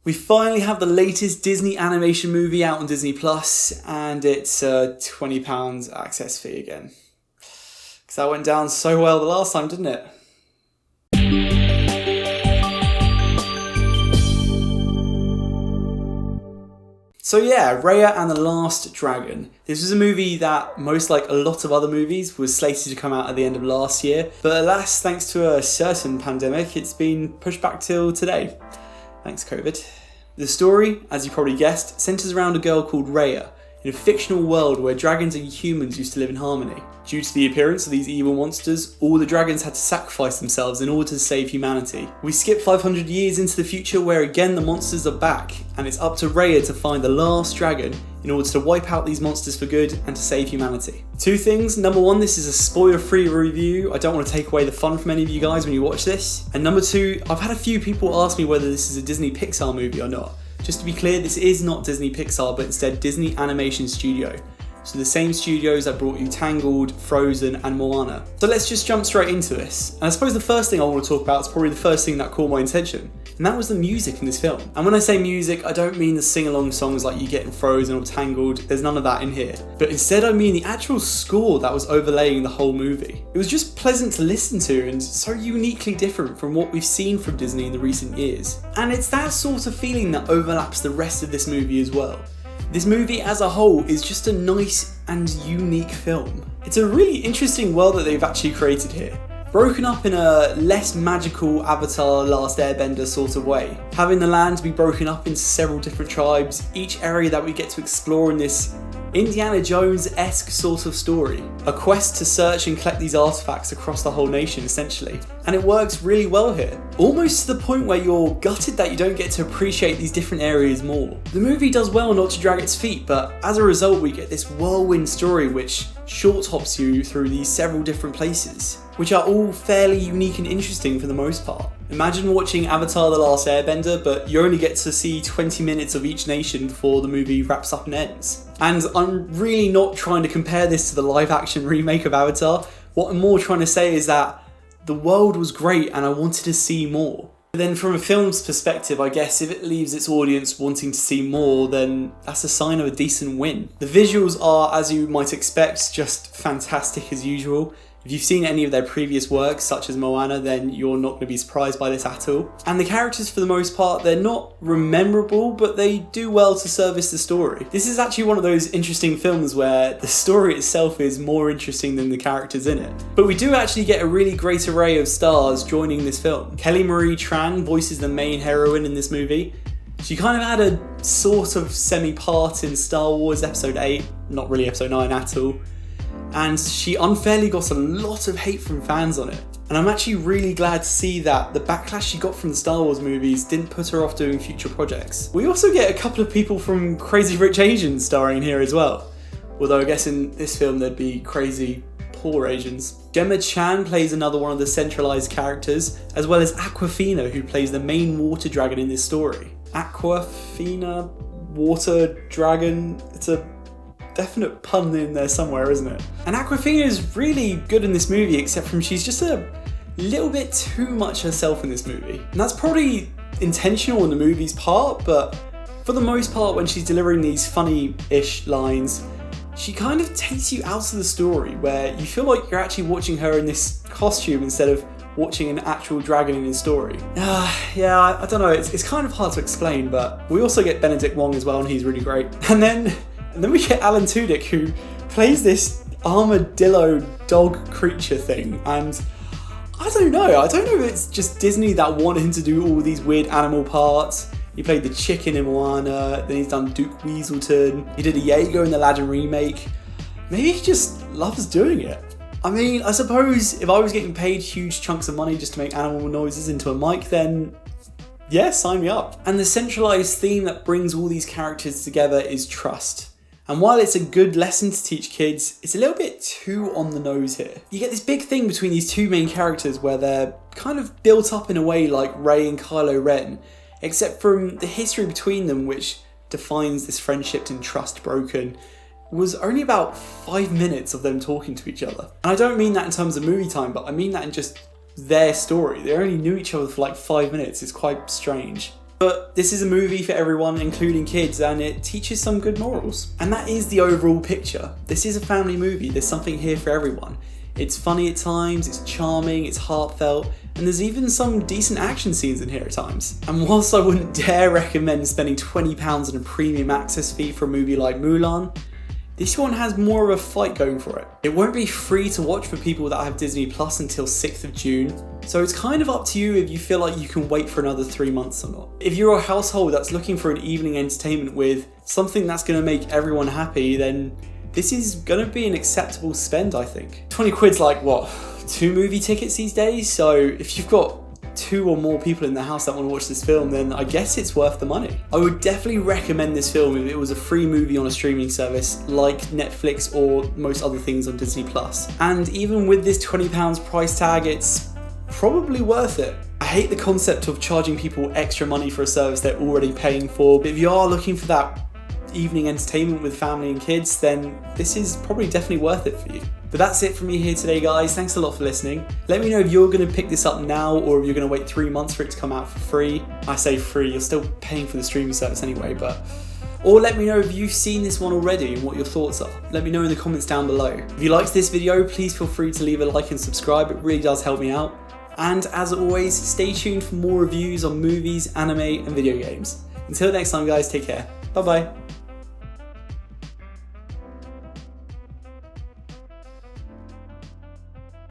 We finally have the latest Disney animation movie out on Disney Plus, and it's a £20 access fee again. Because that went down so well the last time, didn't it? So yeah, Raya and the Last Dragon. This was a movie that, most like a lot of other movies, was slated to come out at the end of last year, but alas, thanks to a certain pandemic, it's been pushed back till today. Thanks, COVID. The story, as you probably guessed, centres around a girl called Raya, in a fictional world where dragons and humans used to live in harmony. Due to the appearance of these evil monsters, all the dragons had to sacrifice themselves in order to save humanity. We skip 500 years into the future where again the monsters are back, and it's up to Raya to find the last dragon in order to wipe out these monsters for good and to save humanity. Two things. Number one, this is a spoiler-free review. I don't want to take away the fun from any of you guys when you watch this. And number two, I've had a few people ask me whether this is a Disney Pixar movie or not. Just to be clear, this is not Disney Pixar, but instead Disney Animation Studio. So the same studios that brought you Tangled, Frozen and Moana. So let's just jump straight into this. And I suppose the first thing I want to talk about is probably the first thing that caught my attention. And that was the music in this film. And when I say music, I don't mean the sing-along songs like you get in Frozen or Tangled. There's none of that in here. But instead I mean the actual score that was overlaying the whole movie. It was just pleasant to listen to and so uniquely different from what we've seen from Disney in the recent years. And it's that sort of feeling that overlaps the rest of this movie as well. This movie as a whole is just a nice and unique film. It's a really interesting world that they've actually created here. Broken up in a less magical Avatar Last Airbender sort of way. Having the land be broken up into several different tribes, each area that we get to explore in this Indiana Jones-esque sort of story. A quest to search and collect these artifacts across the whole nation essentially. And it works really well here. Almost to the point where you're gutted that you don't get to appreciate these different areas more. The movie does well not to drag its feet, but as a result we get this whirlwind story which short hops you through these several different places, which are all fairly unique and interesting for the most part. Imagine watching Avatar The Last Airbender, but you only get to see 20 minutes of each nation before the movie wraps up and ends. And I'm really not trying to compare this to the live action remake of Avatar. What I'm more trying to say is that the world was great and I wanted to see more. But then from a film's perspective, I guess if it leaves its audience wanting to see more, then that's a sign of a decent win. The visuals are, as you might expect, just fantastic as usual. If you've seen any of their previous works, such as Moana, then you're not going to be surprised by this at all. And the characters, for the most part, they're not memorable, but they do well to service the story. This is actually one of those interesting films where the story itself is more interesting than the characters in it. But we do actually get a really great array of stars joining this film. Kelly Marie Tran voices the main heroine in this movie. She kind of had a sort of semi-part in Star Wars Episode 8, not really Episode 9 at all. And she unfairly got a lot of hate from fans on it. And I'm actually really glad to see that the backlash she got from the Star Wars movies didn't put her off doing future projects. We also get a couple of people from Crazy Rich Asians starring here as well. Although I guess in this film there'd be crazy poor Asians. Gemma Chan plays another one of the centralised characters, as well as Awkwafina, who plays the main water dragon in this story. Awkwafina, water dragon, it's a definite pun in there somewhere, isn't it? And Awkwafina is really good in this movie, except from she's just a little bit too much herself in this movie. And that's probably intentional on the movie's part, but for the most part when she's delivering these funny-ish lines, she kind of takes you out of the story where you feel like you're actually watching her in this costume instead of watching an actual dragon in his story. Yeah, I don't know, it's kind of hard to explain, but we also get Benedict Wong as well and he's really great. And then we get Alan Tudyk, who plays this armadillo dog creature thing, and I don't know if it's just Disney that wanted him to do all these weird animal parts. He played the chicken in Moana, then he's done Duke Weaselton, he did Iago in the Aladdin remake. Maybe he just loves doing it. I mean, I suppose if I was getting paid huge chunks of money just to make animal noises into a mic, then yeah, sign me up. And the centralised theme that brings all these characters together is trust. And while it's a good lesson to teach kids, it's a little bit too on the nose here. You get this big thing between these two main characters where they're kind of built up in a way like Rey and Kylo Ren, except from the history between them, which defines this friendship and trust broken, was only about 5 minutes of them talking to each other. And I don't mean that in terms of movie time, but I mean that in just their story. They only knew each other for like 5 minutes. It's quite strange. But this is a movie for everyone, including kids, and it teaches some good morals. And that is the overall picture. This is a family movie, there's something here for everyone. It's funny at times, it's charming, it's heartfelt, and there's even some decent action scenes in here at times. And whilst I wouldn't dare recommend spending £20 on a premium access fee for a movie like Mulan, this one has more of a fight going for it. It won't be free to watch for people that have Disney Plus until 6th of June, so it's kind of up to you if you feel like you can wait for another 3 months or not. If you're a household that's looking for an evening entertainment with something that's going to make everyone happy, then this is going to be an acceptable spend, I think. 20 quid's like, what, 2 movie tickets these days? So if you've got 2 or more people in the house that want to watch this film, then I guess it's worth the money. I would definitely recommend this film if it was a free movie on a streaming service like Netflix or most other things on Disney Plus. And even with this £20 price tag, it's probably worth it. I hate the concept of charging people extra money for a service they're already paying for, but if you are looking for that evening entertainment with family and kids, then this is probably definitely worth it for you. But that's it from me here today, guys. Thanks a lot for listening. Let me know if you're going to pick this up now or if you're going to wait 3 months for it to come out for free. I say free, you're still paying for the streaming service anyway, but... Or let me know if you've seen this one already and what your thoughts are. Let me know in the comments down below. If you liked this video, please feel free to leave a like and subscribe. It really does help me out. And as always, stay tuned for more reviews on movies, anime, and video games. Until next time, guys, take care. Bye-bye.